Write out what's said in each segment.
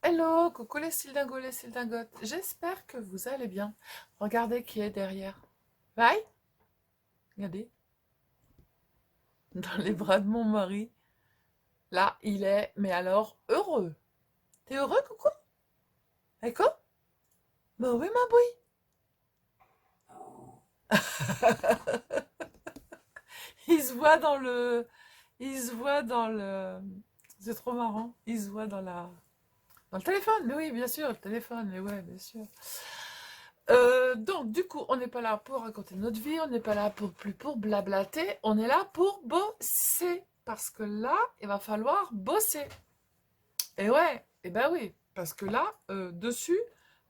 Hello, coucou les Sildingos, les Sildingotes. J'espère que vous allez bien. Regardez qui est derrière. Vai, regardez, dans les bras de mon mari. Là, il est, mais alors, heureux. T'es heureux, coucou? D'accord? Bah oui, ma bouille. Il se voit dans le... Il se voit dans le... C'est trop marrant. Il se voit dans la... Dans le téléphone, mais oui, bien sûr, le téléphone, mais ouais, bien sûr. Donc, du coup, on n'est pas là pour raconter notre vie, on n'est pas là pour blablater, on est là pour bosser. Parce que là, il va falloir bosser. Et ouais, et ben oui, parce que là, dessus,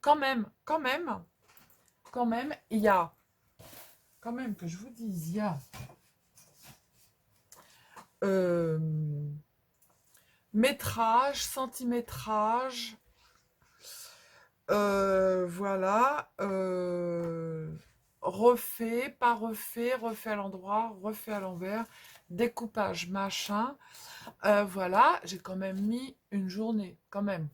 quand même, il y a, quand même, que je vous dise, il y a euh, métrage, centimétrage, voilà, refait, pas refait, refait à l'endroit, refait à l'envers, découpage, machin. Voilà, j'ai quand même mis une journée, quand même.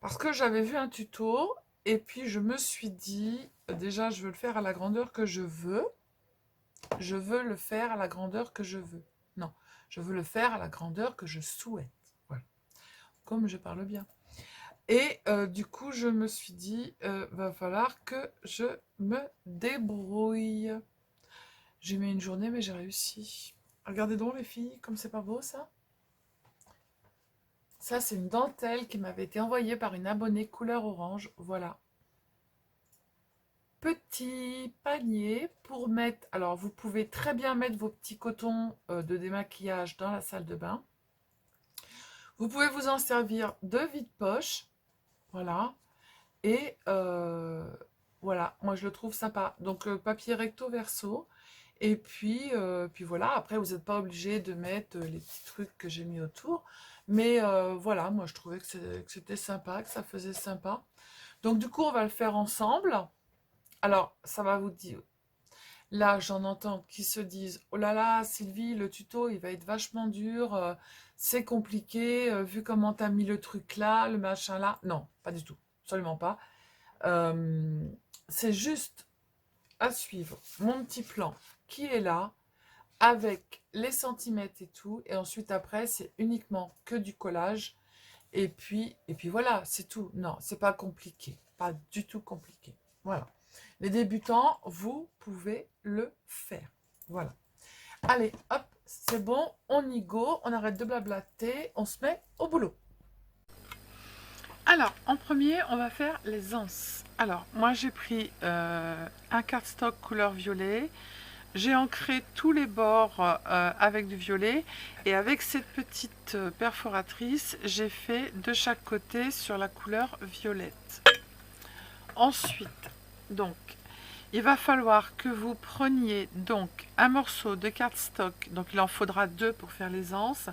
Parce que j'avais vu un tuto, et puis je me suis dit, déjà, je veux le faire à la grandeur que je veux. Je veux le faire à la grandeur que je veux. Non, je veux le faire à la grandeur que je souhaite. Voilà, comme je parle bien. Et du coup, je me suis dit, va falloir que je me débrouille. J'ai mis une journée, mais j'ai réussi. Regardez donc les filles, comme c'est pas beau ça. Ça, c'est une dentelle qui m'avait été envoyée par une abonnée couleur orange. Voilà. Petit panier pour mettre... Alors, vous pouvez très bien mettre vos petits cotons de démaquillage dans la salle de bain. Vous pouvez vous en servir de vide-poche. Voilà. Et voilà, moi je le trouve sympa. Donc papier recto verso. Et puis voilà, après vous n'êtes pas obligé de mettre les petits trucs que j'ai mis autour. Mais voilà, moi je trouvais que c'était sympa, que ça faisait sympa. Donc du coup on va le faire ensemble. Alors ça va vous dire, là j'en entends qui se disent, oh là là Sylvie, le tuto il va être vachement dur, c'est compliqué, vu comment t'as mis le truc là, le machin là. Non, pas du tout, absolument pas. Euh, c'est juste à suivre mon petit plan qui est là, avec les centimètres et tout. Et ensuite, après, c'est uniquement que du collage. Et puis voilà, c'est tout. Non, c'est pas compliqué. Pas du tout compliqué. Voilà. Les débutants, vous pouvez le faire. Voilà. Allez, hop, c'est bon, on y go. On arrête de blablater. On se met au boulot. Alors, en premier, on va faire les anses. Alors, moi, j'ai pris un cardstock couleur violet. J'ai ancré tous les bords avec du violet. Et avec cette petite perforatrice, j'ai fait de chaque côté sur la couleur violette. Ensuite, donc, il va falloir que vous preniez donc un morceau de cardstock. Donc, il en faudra deux pour faire les anses,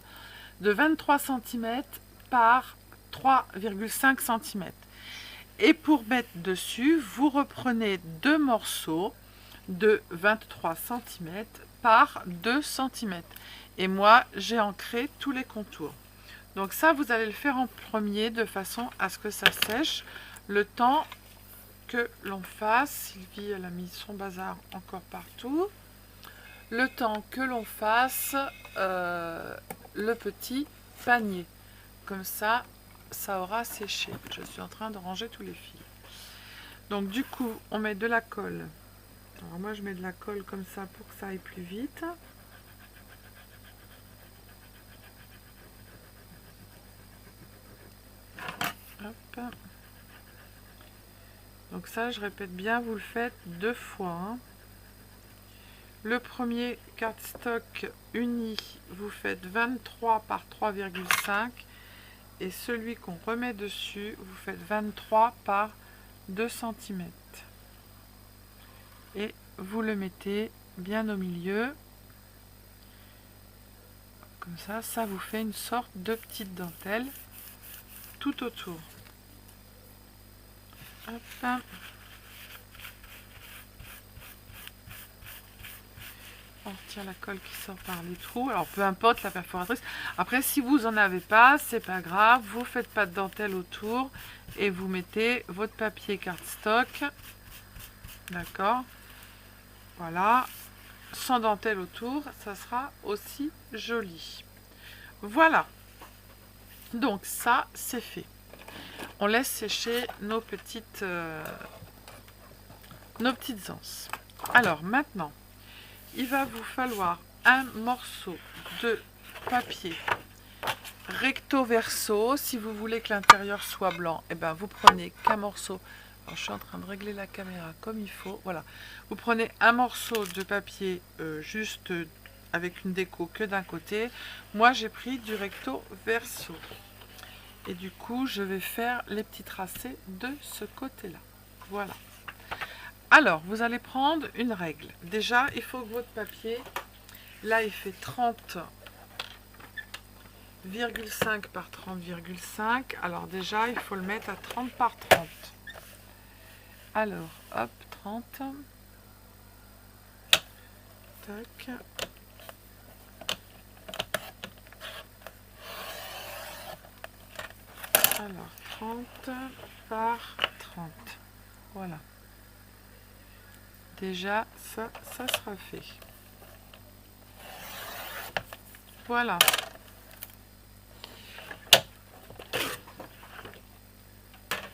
de 23 cm par 3,5 cm. Et pour mettre dessus, vous reprenez deux morceaux de 23 cm par 2 cm. Et moi, j'ai ancré tous les contours. Donc ça, vous allez le faire en premier de façon à ce que ça sèche le temps que l'on fasse. Sylvie, elle a mis son bazar encore partout. Le temps que l'on fasse le petit panier. Comme ça, ça aura séché. Je suis en train de ranger tous les fils. Donc du coup, on met de la colle. Alors moi, je mets de la colle comme ça pour que ça aille plus vite. Hop. Donc ça, je répète bien, vous le faites deux fois. Hein. Le premier cardstock uni, vous faites 23 par 3,5. Et celui qu'on remet dessus, vous faites 23 par 2 cm. Et vous le mettez bien au milieu. Comme ça vous fait une sorte de petite dentelle tout autour. Hop. On retire la colle qui sort par les trous. Alors peu importe la perforatrice. Après, si vous n'en avez pas, c'est pas grave. Vous faites pas de dentelle autour et vous mettez votre papier cardstock. D'accord. Voilà. Sans dentelle autour, ça sera aussi joli. Voilà. Donc ça, c'est fait. On laisse sécher nos petites anses. Alors maintenant, il va vous falloir un morceau de papier recto verso. Si vous voulez que l'intérieur soit blanc, et ben vous prenez qu'un morceau. Alors, je suis en train de régler la caméra comme il faut. Voilà. Vous prenez un morceau de papier juste avec une déco que d'un côté. Moi, j'ai pris du recto verso. Et du coup, je vais faire les petits tracés de ce côté-là. Voilà. Alors, vous allez prendre une règle. Déjà, il faut que votre papier, là, il fait 30,5 par 30,5. Alors déjà, il faut le mettre à 30 par 30. Alors, hop, 30. Tac. Alors, 30 par 30. Voilà. Déjà, ça sera fait. Voilà.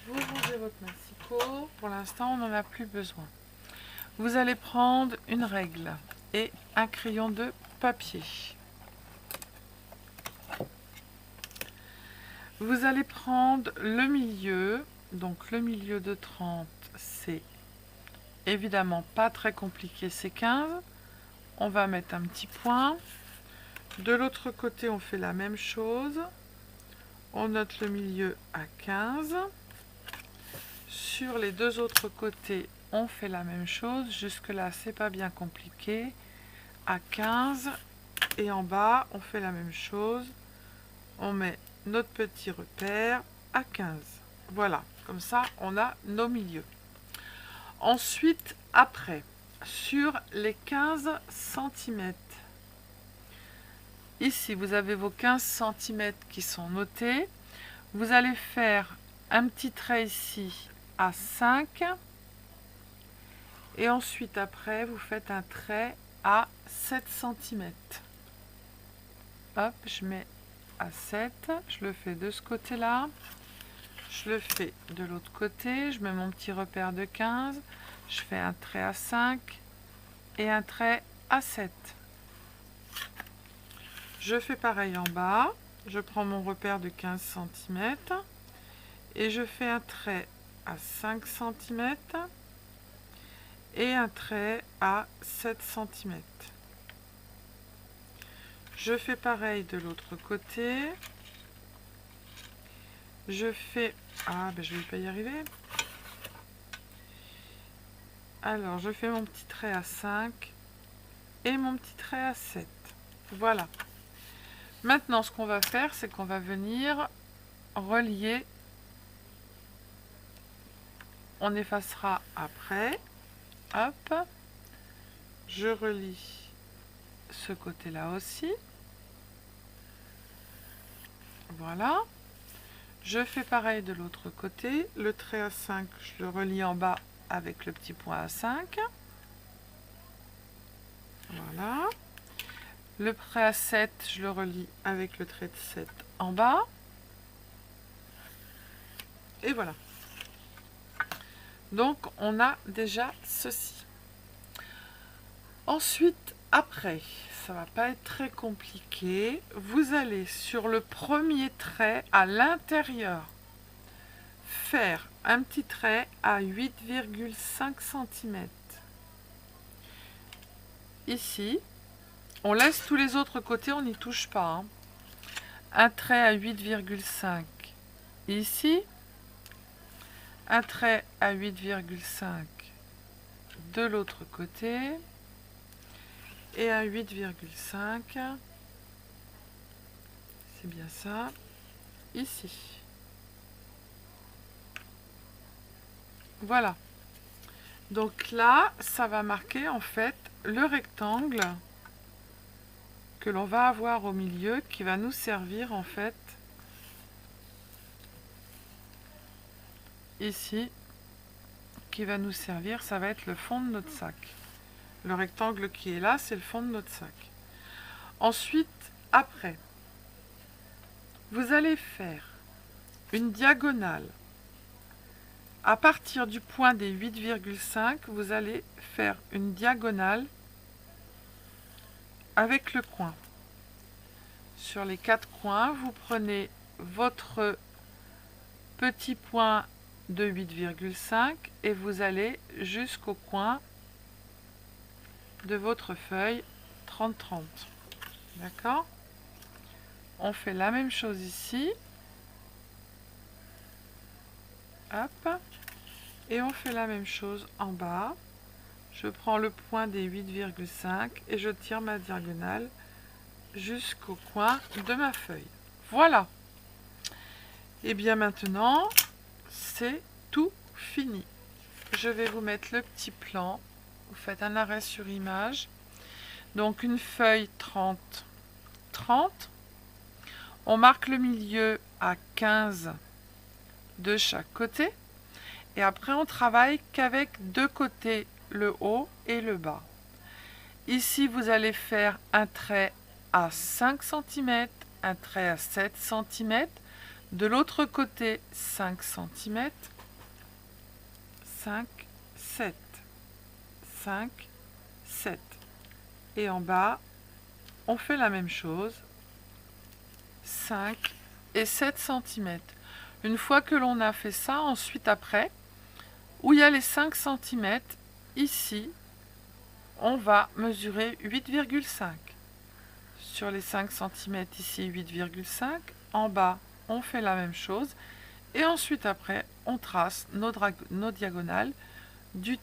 Vous rangez votre massicot. Pour l'instant, on n'en a plus besoin. Vous allez prendre une règle et un crayon de papier. Vous allez prendre le milieu. Donc, le milieu de 30, c'est évidemment pas très compliqué, c'est 15. On va mettre un petit point. De l'autre côté, on fait la même chose. On note le milieu à 15. Sur les deux autres côtés, on fait la même chose. Jusque-là, c'est pas bien compliqué. À 15. Et en bas, on fait la même chose. On met notre petit repère à 15. Voilà, comme ça, on a nos milieux. Ensuite, après, sur les 15 cm, ici, vous avez vos 15 cm qui sont notés. Vous allez faire un petit trait ici à 5. Et ensuite, après, vous faites un trait à 7 cm. Hop, je mets à 7. Je le fais de ce côté-là. Je le fais de l'autre côté. Je mets mon petit repère de 15. Je fais un trait à 5 et un trait à 7. Je fais pareil en bas. Je prends mon repère de 15 cm et je fais un trait à 5 cm et un trait à 7 cm. Je fais pareil de l'autre côté. Je fais... Ah, ben je vais pas y arriver. Alors, je fais mon petit trait à 5 et mon petit trait à 7. Voilà. Maintenant, ce qu'on va faire, c'est qu'on va venir relier. On effacera après. Hop. Je relie ce côté-là aussi. Voilà. Je fais pareil de l'autre côté. Le trait à 5, je le relie en bas avec le petit point à 5. Voilà. Le trait à 7, je le relie avec le trait de 7 en bas. Et voilà. Donc, on a déjà ceci. Ensuite, après, ça va pas être très compliqué. Vous allez sur le premier trait à l'intérieur faire un petit trait à 8,5 cm. Ici, on laisse tous les autres côtés, on n'y touche pas. Hein. Un trait à 8,5 ici. Un trait à 8,5 de l'autre côté. Et un 8,5, c'est bien ça, ici. Voilà. Donc là, ça va marquer en fait le rectangle que l'on va avoir au milieu qui va nous servir en fait ici, qui va nous servir, ça va être le fond de notre sac. Le rectangle qui est là, c'est le fond de notre sac. Ensuite, après, vous allez faire une diagonale. À partir du point des 8,5, vous allez faire une diagonale avec le coin. Sur les 4 coins, vous prenez votre petit point de 8,5 et vous allez jusqu'au coin de votre feuille 30-30. D'accord? On fait la même chose ici. Hop. Et on fait la même chose en bas. Je prends le point des 8,5 et je tire ma diagonale jusqu'au coin de ma feuille. Voilà. Et bien maintenant, c'est tout fini. Je vais vous mettre le petit plan. Vous faites un arrêt sur image. Donc une feuille 30-30. On marque le milieu à 15 de chaque côté. Et après, on travaille qu'avec deux côtés, le haut et le bas. Ici, vous allez faire un trait à 5 cm, un trait à 7 cm. De l'autre côté, 5 cm. 5, 7. 5, 7. Et en bas, on fait la même chose. 5 et 7 cm. Une fois que l'on a fait ça, ensuite après, où il y a les 5 cm, ici, on va mesurer 8,5. Sur les 5 cm, ici 8,5. En bas, on fait la même chose. Et ensuite après, on trace nos diagonales du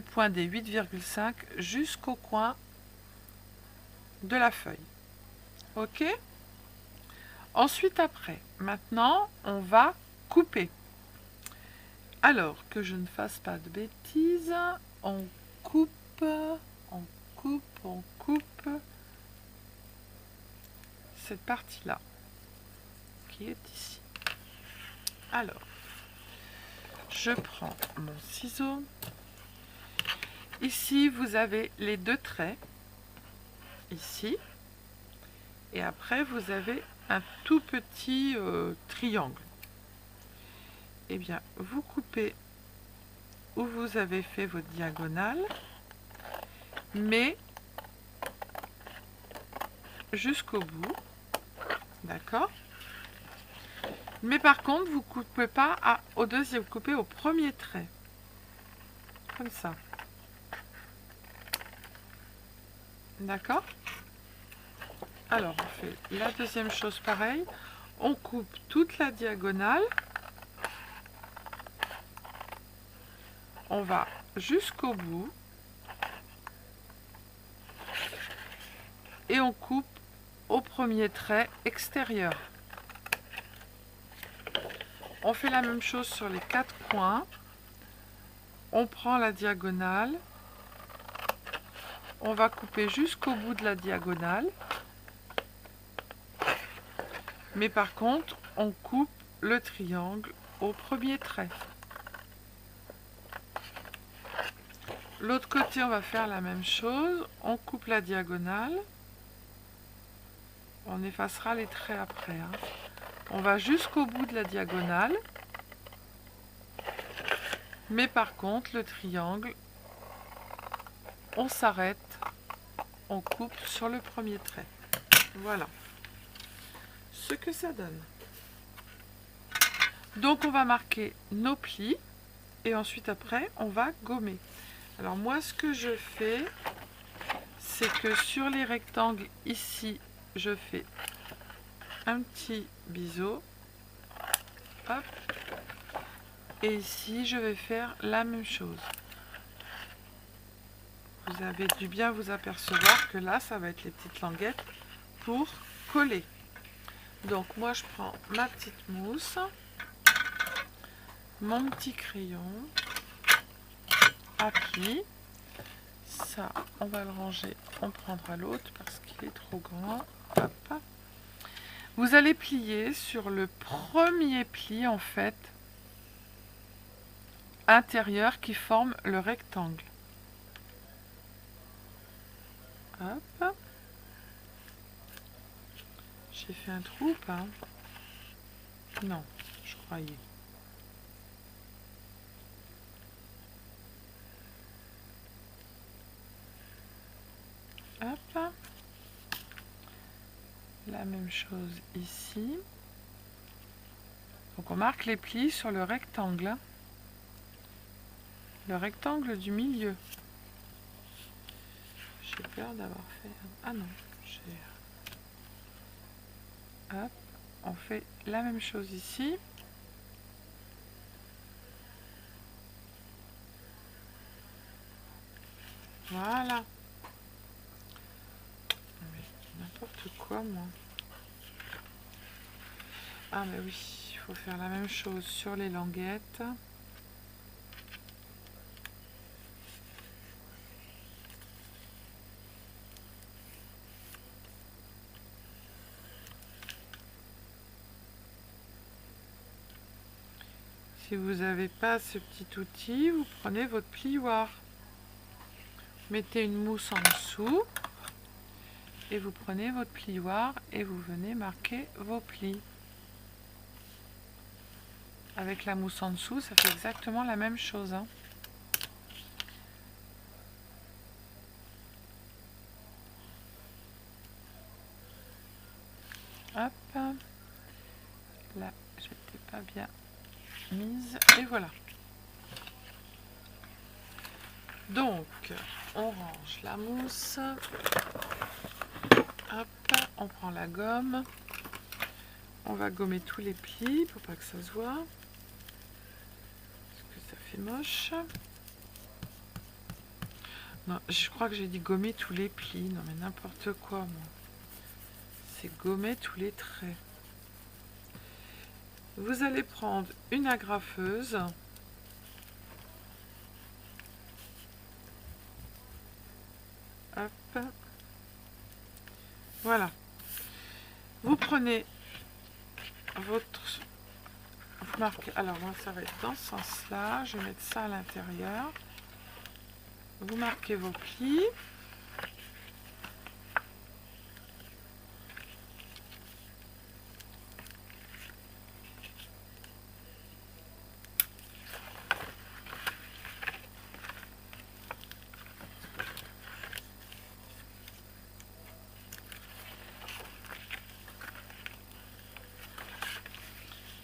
point des 8,5 jusqu'au coin de la feuille. Ok? Ensuite après, maintenant, on va couper. Alors, que je ne fasse pas de bêtises, on coupe, on coupe, on coupe cette partie-là, qui est ici. Alors, je prends mon ciseau. Ici, vous avez les deux traits, ici. Et après, vous avez un tout petit triangle. Eh bien, vous coupez où vous avez fait votre diagonale, mais jusqu'au bout, d'accord? Mais par contre, vous ne coupez pas au deuxième, vous coupez au premier trait, comme ça. D'accord? Alors, on fait la deuxième chose pareil. On coupe toute la diagonale. On va jusqu'au bout. Et on coupe au premier trait extérieur. On fait la même chose sur les 4 coins. On prend la diagonale. On va couper jusqu'au bout de la diagonale. Mais par contre, on coupe le triangle au premier trait. L'autre côté, on va faire la même chose. On coupe la diagonale. On effacera les traits après. Hein. On va jusqu'au bout de la diagonale. Mais par contre, le triangle, on s'arrête. On coupe sur le premier trait. Voilà ce que ça donne. Donc, on va marquer nos plis. Et ensuite, après, on va gommer. Alors moi, ce que je fais, c'est que sur les rectangles ici, je fais un petit biseau. Hop. Et ici, je vais faire la même chose. Vous avez dû bien vous apercevoir que là, ça va être les petites languettes pour coller. Donc moi, je prends ma petite mousse, mon petit crayon à plis. Ça, on va le ranger. On prendra l'autre parce qu'il est trop grand. Hop. Vous allez plier sur le premier pli, en fait, intérieur qui forme le rectangle. Hop. J'ai fait un trou ou pas? Non, je croyais. Hop. La même chose ici. Donc on marque les plis sur le rectangle. Le rectangle du milieu. J'ai peur d'avoir fait... Ah non, hop, on fait la même chose ici. Voilà. N'importe quoi, moi. Ah mais oui, il faut faire la même chose sur les languettes. Si vous n'avez pas ce petit outil, vous prenez votre plioir. Mettez une mousse en dessous et vous prenez votre plioir et vous venez marquer vos plis. Avec la mousse en dessous, ça fait exactement la même chose. Hein. Hop. Là, je n'étais pas bien mise. Et voilà. Donc, on range la mousse. Hop, on prend la gomme. On va gommer tous les plis pour pas que ça se voit. Parce que ça fait moche. Non, je crois que j'ai dit gommer tous les plis. Non mais n'importe quoi, moi. C'est gommer tous les traits. Vous allez prendre une agrafeuse. Hop. Voilà. Vous prenez votre... Vous marquez... Alors moi ça va être dans ce sens-là. Je vais mettre ça à l'intérieur. Vous marquez vos plis.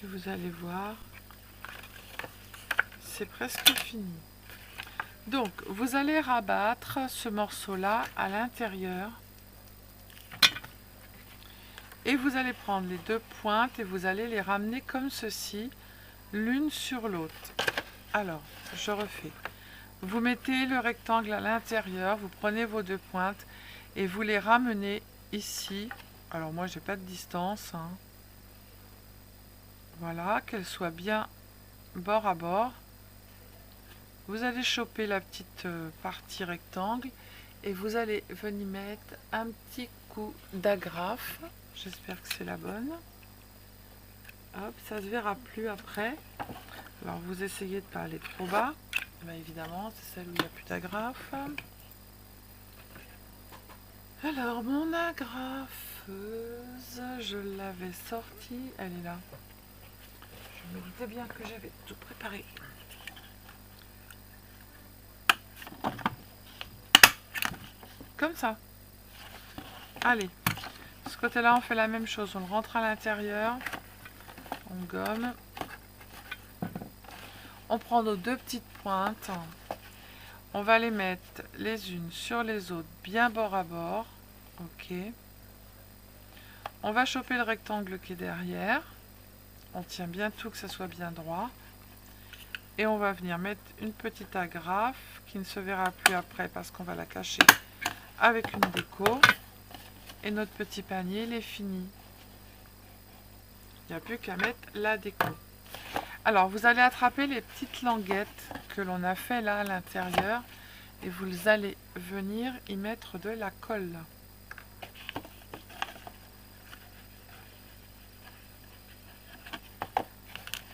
Et vous allez voir, c'est presque fini. Donc, vous allez rabattre ce morceau-là à l'intérieur. Et vous allez prendre les deux pointes et vous allez les ramener comme ceci, l'une sur l'autre. Alors, je refais. Vous mettez le rectangle à l'intérieur, vous prenez vos deux pointes et vous les ramenez ici. Alors moi, j'ai pas de distance. Hein. Voilà, qu'elles soient bien bord à bord. Vous allez choper la petite partie rectangle et vous allez venir mettre un petit coup d'agrafe. J'espère que c'est la bonne. Hop, ça se verra plus après. Alors vous essayez de ne pas aller trop bas. Bien évidemment, c'est celle où il n'y a plus d'agrafe. Alors mon agrafeuse, je l'avais sortie, elle est là. Je me doutais bien que j'avais tout préparé. Comme ça. Allez, ce côté-là, on fait la même chose. On le rentre à l'intérieur. On gomme. On prend nos deux petites pointes. On va les mettre les unes sur les autres, bien bord à bord. Ok. On va choper le rectangle qui est derrière. On tient bien tout, que ça soit bien droit. Et on va venir mettre une petite agrafe qui ne se verra plus après parce qu'on va la cacher avec une déco. Et notre petit panier, il est fini. Il n'y a plus qu'à mettre la déco. Alors, vous allez attraper les petites languettes que l'on a fait là à l'intérieur et vous allez venir y mettre de la colle.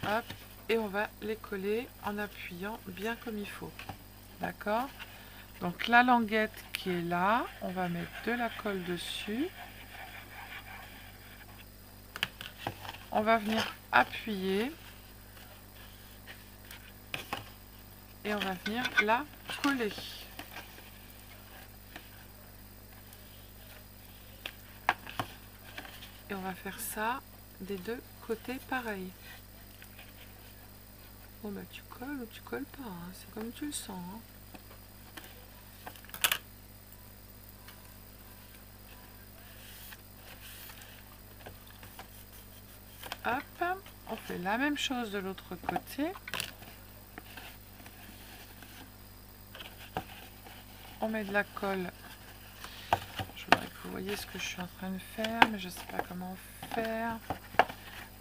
Hop, et on va les coller en appuyant bien comme il faut. D'accord? Donc la languette qui est là, on va mettre de la colle dessus. On va venir appuyer et on va venir la coller. Et on va faire ça des deux côtés pareil. Bon bah tu colles ou tu colles pas, hein, c'est comme tu le sens. Hein. Hop, on fait la même chose de l'autre côté. On met de la colle. Je voudrais que vous voyez ce que je suis en train de faire, mais je ne sais pas comment faire.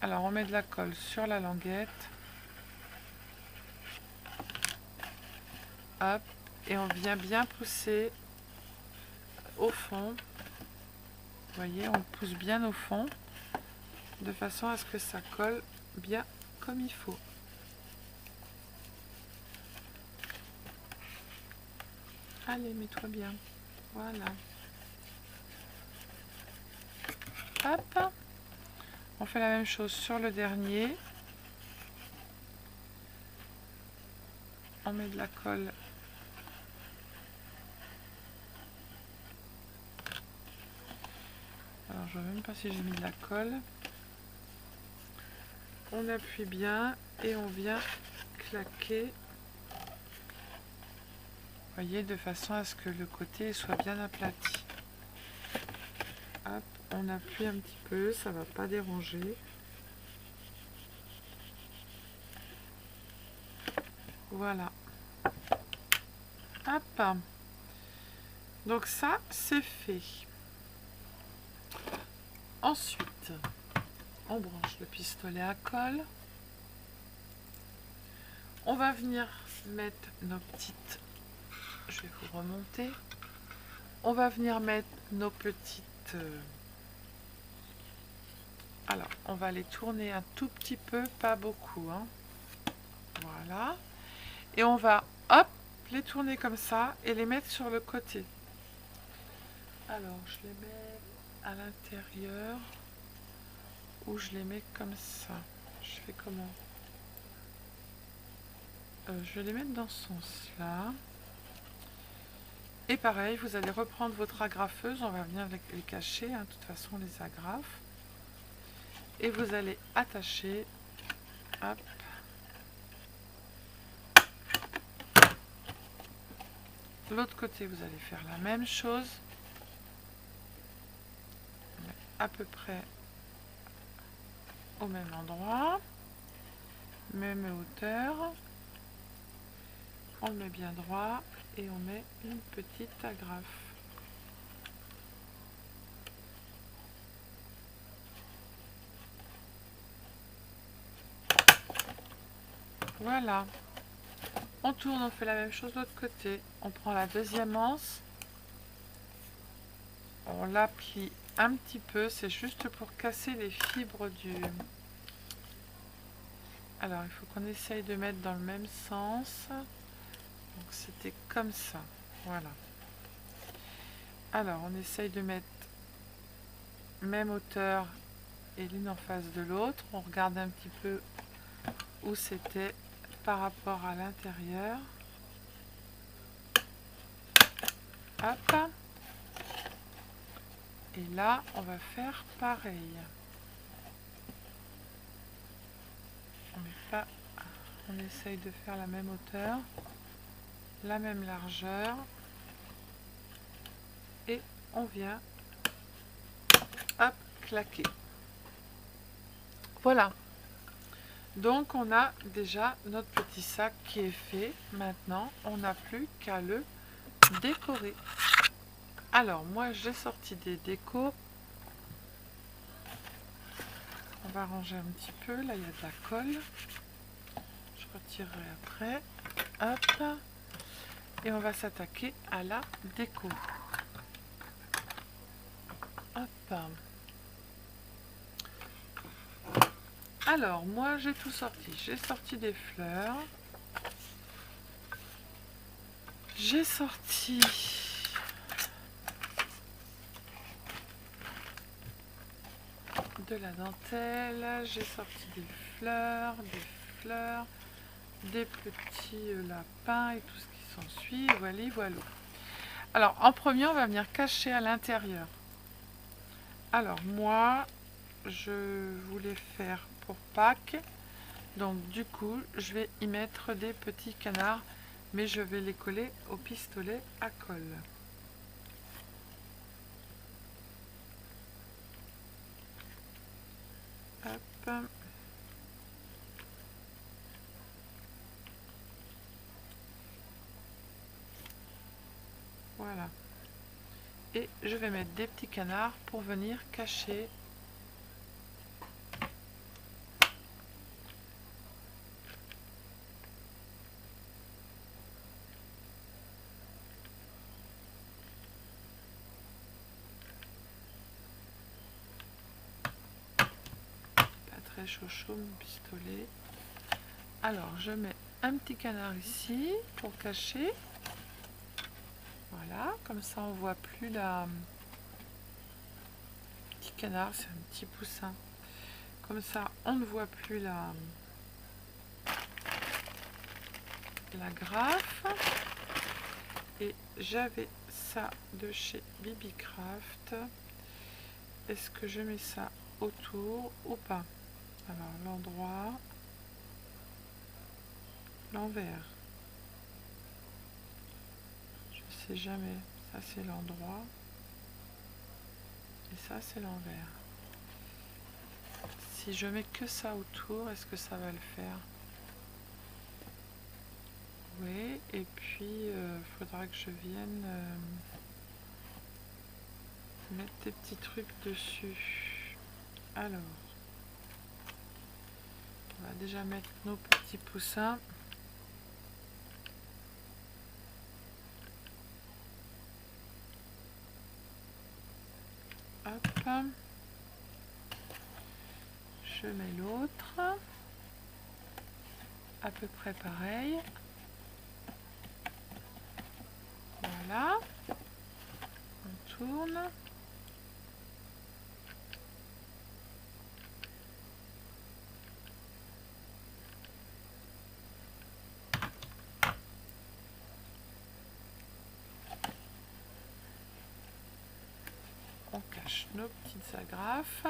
Alors on met de la colle sur la languette. Hop, et on vient bien pousser au fond. Vous voyez, on pousse bien au fond, de façon à ce que ça colle bien comme il faut. Allez, mets-toi bien. Voilà. Hop. On fait la même chose sur le dernier. On met de la colle. Alors, je ne sais même pas si j'ai mis de la colle. On appuie bien et on vient claquer. Vous voyez, de façon à ce que le côté soit bien aplati. Hop, on appuie un petit peu, ça va pas déranger. Voilà. Hop. Donc ça, c'est fait. Ensuite, on branche le pistolet à colle. On va venir mettre nos petites... Je vais vous remonter. On va venir mettre nos petites... Alors, on va les tourner un tout petit peu, pas beaucoup. Hein. Voilà. Et on va, hop, les tourner comme ça et les mettre sur le côté. Alors, je les mets à l'intérieur ou je les mets comme ça. Je fais comment? Je vais les mettre dans ce sens-là. Et pareil, vous allez reprendre votre agrafeuse. On va venir les cacher. Hein, de toute façon, on les agrafe. Et vous allez attacher. Hop. De l'autre côté, vous allez faire la même chose. À peu près au même endroit. Même hauteur. On le met bien droit et on met une petite agrafe. Voilà. On tourne, on fait la même chose de l'autre côté. On prend la deuxième anse. On la plie un petit peu. C'est juste pour casser les fibres du... Alors, il faut qu'on essaye de mettre dans le même sens. Donc, c'était comme ça. Voilà. Alors, on essaye de mettre même hauteur et l'une en face de l'autre. On regarde un petit peu où c'était par rapport à l'intérieur. Hop. Et là, on va faire pareil. On essaye de faire la même hauteur, la même largeur. Et on vient, hop, claquer. Voilà. Donc, on a déjà notre petit sac qui est fait. Maintenant, on n'a plus qu'à le décorer. Alors, moi, j'ai sorti des décos. On va ranger un petit peu. Là, il y a de la colle. Je retirerai après. Hop. Et on va s'attaquer à la déco. Hop. Alors, moi, j'ai tout sorti. J'ai sorti des fleurs. J'ai sorti de la dentelle. J'ai sorti des fleurs, des petits lapins et tout ce qui s'ensuit. Voilà, voilà. Alors, en premier, on va venir cacher à l'intérieur. Alors, moi, je voulais faire pour Pâques. Donc, du coup, je vais y mettre des petits canards, mais je vais les coller au pistolet à colle. Hop. Voilà. Et je vais mettre des petits canards pour venir cacher très chaud mon pistolet. Alors je mets un petit canard ici pour cacher. Voilà, comme ça on voit plus la petit canard, c'est un petit poussin. Comme ça on ne voit plus la graffe. Et j'avais ça de chez Bibicraft. Est-ce que je mets ça autour ou pas? Alors l'endroit, l'envers, je sais jamais. Ça c'est l'endroit et ça c'est l'envers. Si je mets que ça autour, est-ce que ça va le faire? Oui, et puis faudra que je vienne mettre des petits trucs dessus. Alors, on va déjà mettre nos petits poussins. Hop. Je mets l'autre. À peu près pareil. Voilà. On tourne. On cache nos petites agrafes.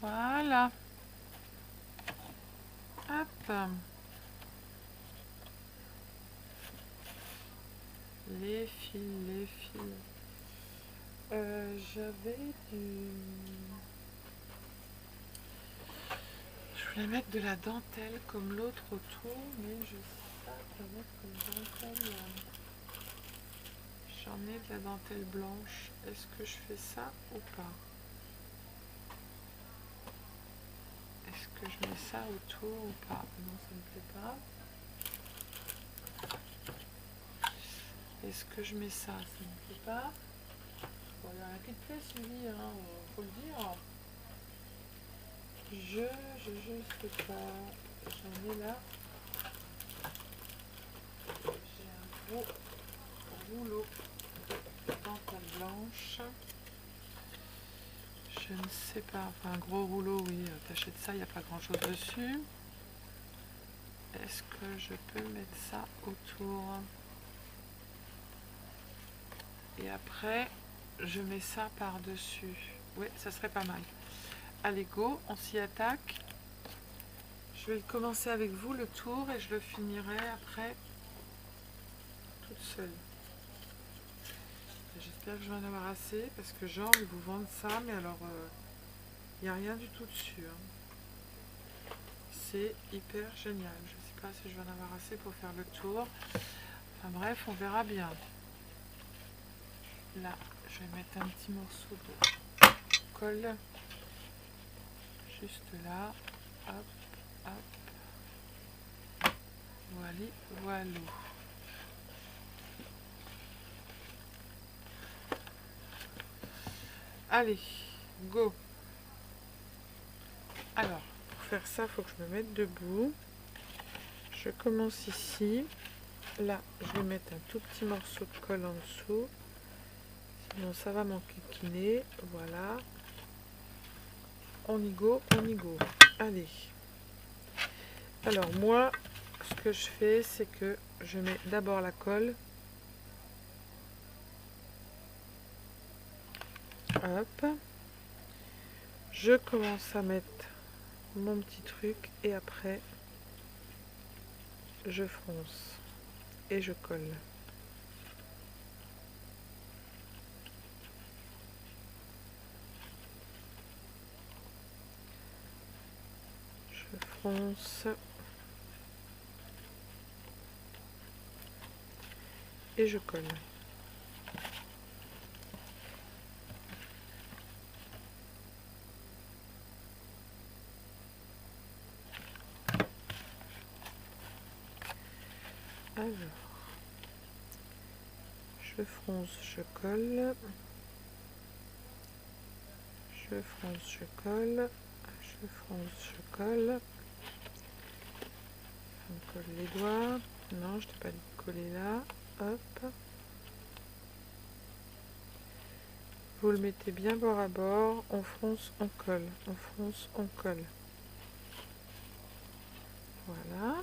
Voilà. Hop. Les fils, les fils. J'avais du... Je voulais mettre de la dentelle comme l'autre autour, mais je sais pas quoi mettre comme dentelle. J'en ai de la dentelle blanche. Est-ce que je fais ça ou pas? Est-ce que je mets ça autour ou pas? Non, ça ne me plaît pas. Est-ce que je mets ça? Ça ne me plaît pas. Bon, il y en a qui te plaît, Sylvie, hein, faut le dire. Je sais pas. J'en ai là. J'ai un gros rouleau de dentelle blanche. Je ne sais pas. Enfin, un gros rouleau, oui. T'achètes ça, il n'y a pas grand chose dessus. Est-ce que je peux mettre ça autour? Et après, je mets ça par-dessus. Oui, ça serait pas mal. Allez, go, on s'y attaque. Je vais commencer avec vous le tour et je le finirai après toute seule. J'espère que je vais en avoir assez parce que genre ils vous vendent ça, mais alors il n'y a rien du tout dessus. Hein. C'est hyper génial. Je sais pas si je vais en avoir assez pour faire le tour. Enfin bref, on verra bien. Là, je vais mettre un petit morceau de colle. Juste là. Hop, hop. Voilà, voilà. Allez, go. Alors, pour faire ça, il faut que je me mette debout. Je commence ici. Là, je vais mettre un tout petit morceau de colle en dessous. Sinon, ça va m'enquiquiner. Voilà. On y go, on y go. Allez. Alors, moi, ce que je fais, c'est que je mets d'abord la colle. Hop. Je commence à mettre mon petit truc et après, je fronce et je colle. Je fronce et je colle. Alors, je fronce, je colle. Je fronce, je colle. Je fronce, je colle. Je me colle les doigts. Non, je t'ai pas dit de coller là. Hop. Vous le mettez bien bord à bord. On fronce, on colle. On fronce, on colle. Voilà.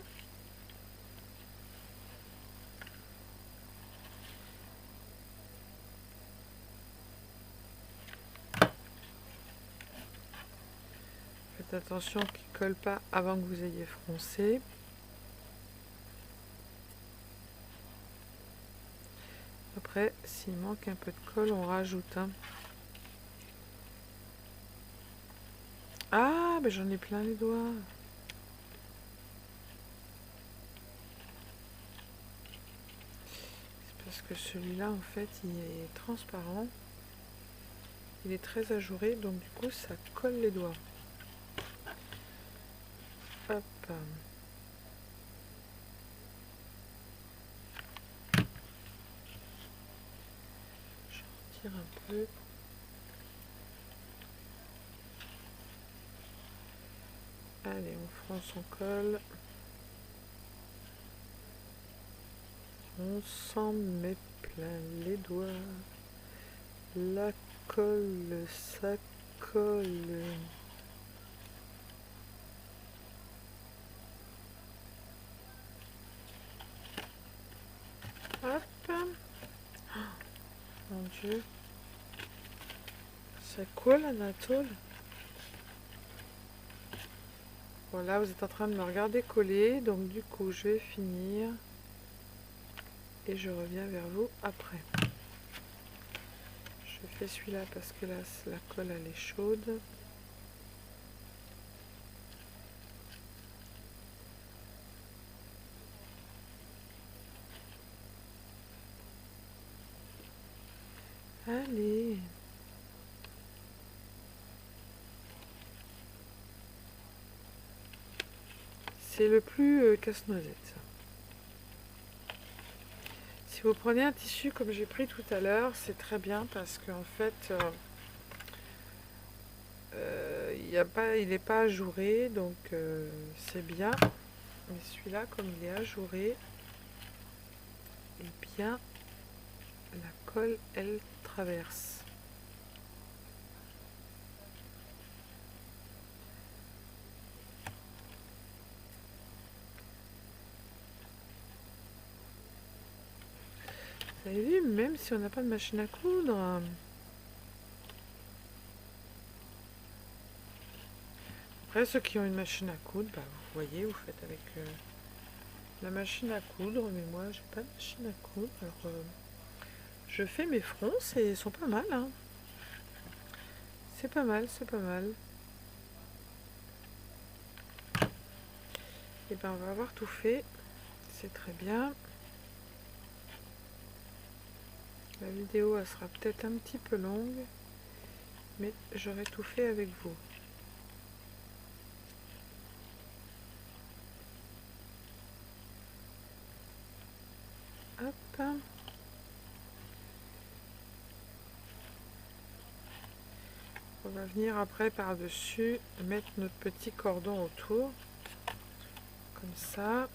Faites attention qu'il ne colle pas avant que vous ayez froncé. Après, s'il manque un peu de colle, on rajoute. Hein. Ah, ben j'en ai plein les doigts. C'est parce que celui-là, en fait, il est transparent. Il est très ajouré, donc du coup, ça colle les doigts. Hop. Je retire un peu. Allez, on fronce, on colle. On s'en met plein les doigts. La colle, ça colle. Hop. Oh, mon Dieu. Ça colle, Anatole. Voilà, vous êtes en train de me regarder coller. Donc du coup, je vais finir. Et je reviens vers vous après. Je fais celui-là parce que là, la colle, elle est chaude. Allez. C'est le plus casse-noisette. Si vous prenez un tissu comme j'ai pris tout à l'heure, c'est très bien parce qu'en fait, il n'est pas ajouré, donc c'est bien. Mais celui-là, comme il est ajouré, eh bien, la colle, elle traverse. Vous avez vu, même si on n'a pas de machine à coudre. Après, ceux qui ont une machine à coudre, bah, vous voyez, vous faites avec la machine à coudre. Mais moi, j'ai pas de machine à coudre. Alors, Je fais mes fronces et ils sont pas mal, hein. C'est pas mal, c'est pas mal. Et ben on va avoir tout fait. C'est très bien. La vidéo elle sera peut-être un petit peu longue, mais j'aurai tout fait avec vous. Hop. On va venir après par-dessus mettre notre petit cordon autour. Comme ça.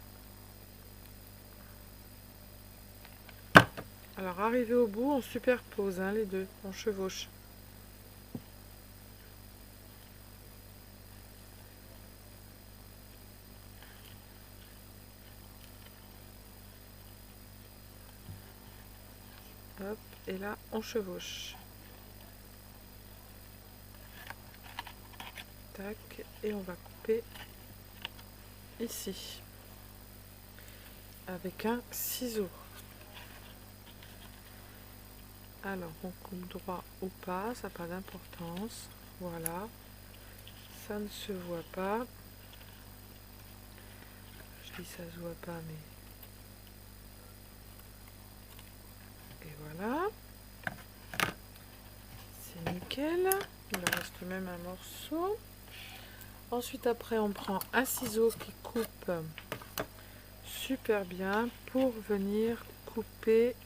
Alors arrivé au bout, on superpose hein, les deux, on chevauche. Hop, et là on chevauche. Tac, et on va couper ici avec un ciseau. Alors on coupe droit ou pas, ça n'a pas d'importance. Voilà, ça ne se voit pas. Je dis ça se voit pas, mais et voilà, c'est nickel. Il reste même un morceau. Ensuite après on prend un ciseau qui coupe super bien pour venir couper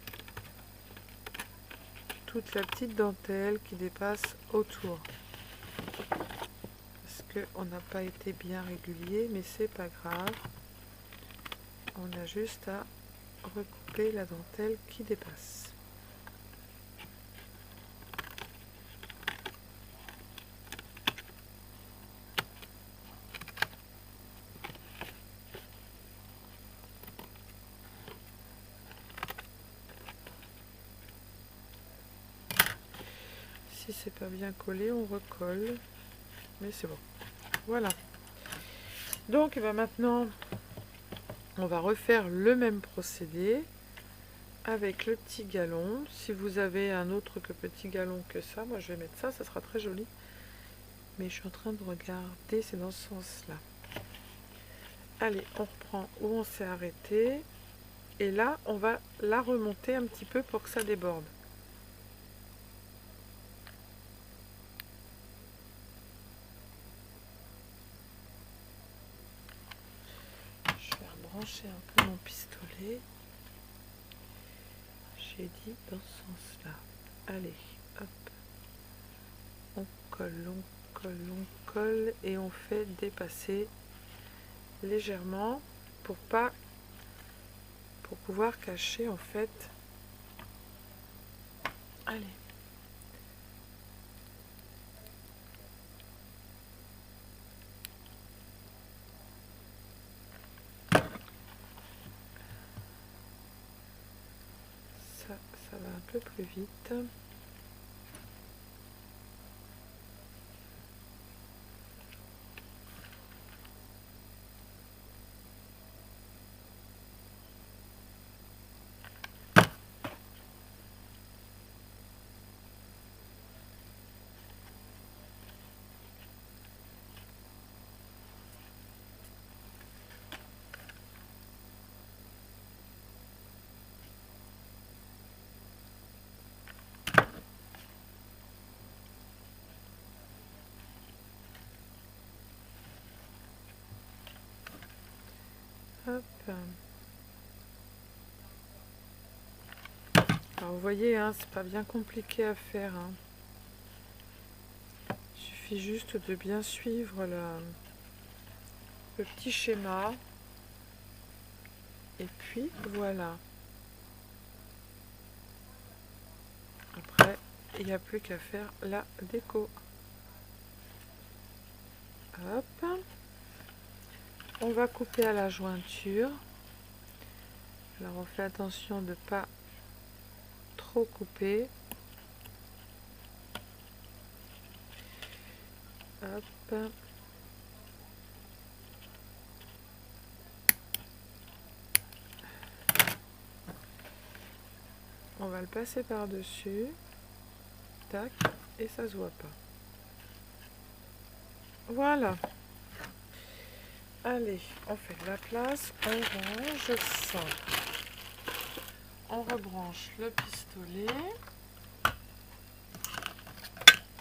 toute la petite dentelle qui dépasse autour. Parce qu'on n'a pas été bien régulier, mais c'est pas grave. On a juste à recouper la dentelle qui dépasse. Si c'est pas bien collé, on recolle. Mais c'est bon. Voilà. Donc maintenant, on va refaire le même procédé avec le petit galon. Si vous avez un autre que petit galon que ça, moi je vais mettre ça, ça sera très joli. Mais je suis en train de regarder, c'est dans ce sens-là. Allez, on reprend où on s'est arrêté. Et là, on va la remonter un petit peu pour que ça déborde. Je vais rebrancher un peu mon pistolet. J'ai dit dans ce sens-là. Allez, hop. On colle, on colle, on colle et on fait dépasser légèrement pour pouvoir cacher en fait. Allez. Ça va un peu plus vite. Hop. Alors vous voyez, hein, c'est pas bien compliqué à faire. Hein. Il suffit juste de bien suivre le petit schéma. Et puis voilà. Après, il n'y a plus qu'à faire la déco. Hop. On va couper à la jointure. Alors on fait attention de ne pas trop couper. Hop. on va le passer par-dessus. Tac, et ça se voit pas. Voilà. Allez, on fait de la place, on range ça. On rebranche le pistolet.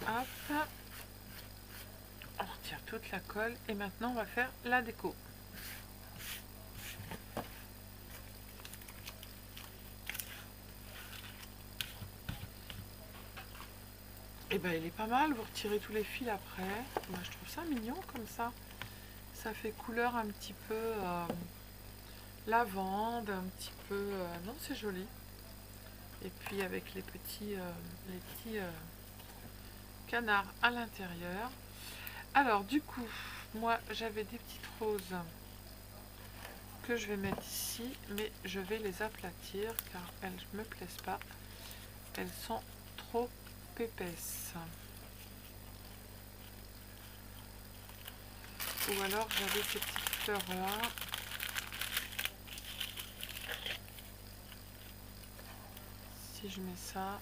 Hop. On retire toute la colle et maintenant on va faire la déco. Et ben il est pas mal, vous retirez tous les fils après. Moi je trouve ça mignon comme ça. Ça fait couleur un petit peu lavande, un petit peu... non, c'est joli. Et puis avec les petits canards à l'intérieur. Alors du coup, moi j'avais des petites roses que je vais mettre ici, mais je vais les aplatir car elles ne me plaisent pas. Elles sont trop épaisses. Ou alors j'avais ces petites fleurs là. Si je mets ça,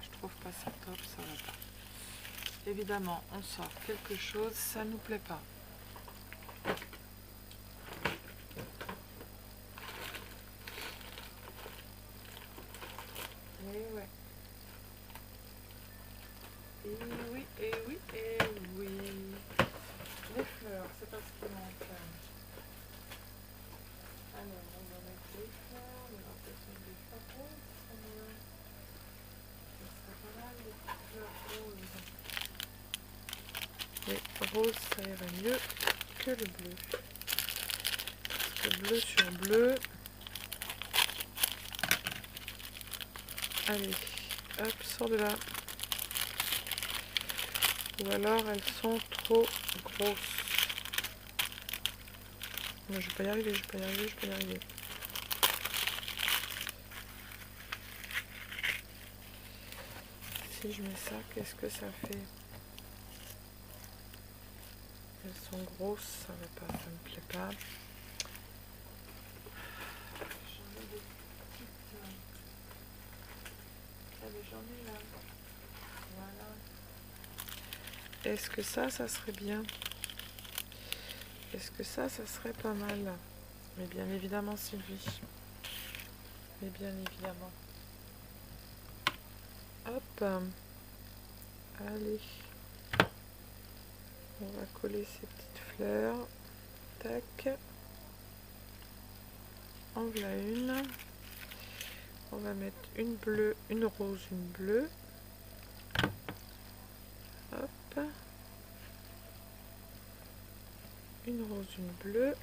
je trouve pas ça top, ça va pas. Évidemment, on sort quelque chose, ça nous plaît pas. Et ouais. Et oui, et oui, et oui. Les fleurs, c'est pas ce qui manque. Alors, on va mettre des fleurs, on va peut-être mettre des fleurs roses, ça serait pas mal, des fleurs roses. Les roses, ça irait mieux que le bleu. Parce que bleu sur bleu. Allez, hop, sors de là. Ou alors elles sont trop grosses. Non, je vais pas y arriver, je vais pas y arriver, je vais pas y arriver. Si je mets ça, qu'est-ce que ça fait? Elles sont grosses, ça va pas, ça me plaît pas. J'en ai des petites. Allez, j'en ai là. Voilà. Est-ce que ça serait bien? Est-ce que ça serait pas mal? Mais bien évidemment, Sylvie. Mais bien évidemment. Hop. Allez. On va coller ces petites fleurs. Tac. En voilà une. On va mettre une bleue, une rose, une bleue. Hop. Une rose, une bleue.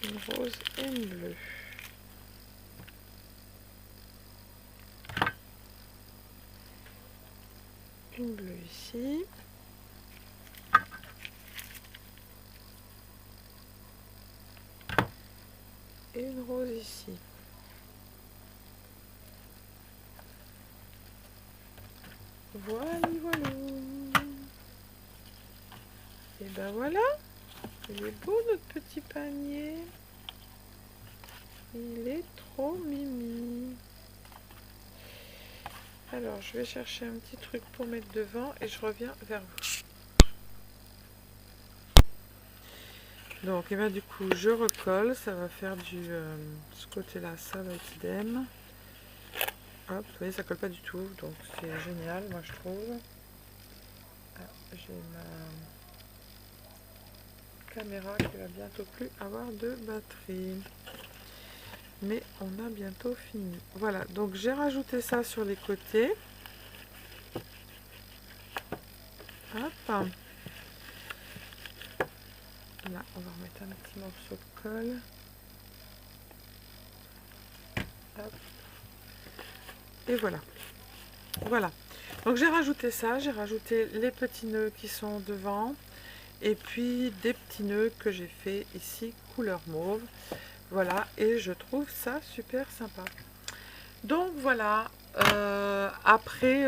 Une rose et une bleue. Une bleue ici. Et une rose ici. Voilà, voilà. Et ben voilà. Il est beau notre petit panier. Il est trop mimi. Alors, je vais chercher un petit truc pour mettre devant et je reviens vers vous. Donc, et ben du coup, je recolle. Ça va faire du... ce côté-là, ça va être idem. Hop, vous voyez, ça colle pas du tout. Donc, c'est génial, moi, je trouve. Ah, j'ai ma caméra qui va bientôt plus avoir de batterie. Mais on a bientôt fini. Voilà, donc j'ai rajouté ça sur les côtés. Hop. Là, on va remettre un petit morceau de colle. Hop. Et voilà. Voilà. Donc j'ai rajouté ça, j'ai rajouté les petits nœuds qui sont devant. Et puis des petits nœuds que j'ai fait ici, couleur mauve. Voilà, et je trouve ça super sympa. Donc voilà, après,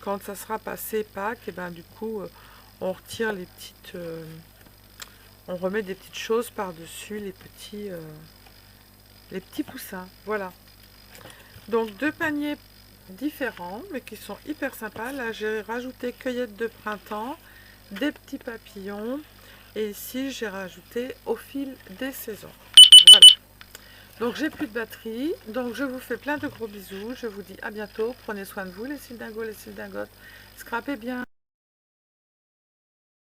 quand ça sera passé Pâques, et ben du coup, on retire les petites... on remet des petites choses par-dessus les petits poussins. Voilà. Donc 2 paniers différents, mais qui sont hyper sympas. Là, j'ai rajouté cueillette de printemps, des petits papillons. Et ici, j'ai rajouté au fil des saisons. Voilà. Donc, j'ai plus de batterie. Donc, je vous fais plein de gros bisous. Je vous dis à bientôt. Prenez soin de vous, les cils dingos, les cils dingotes. Scrapez bien.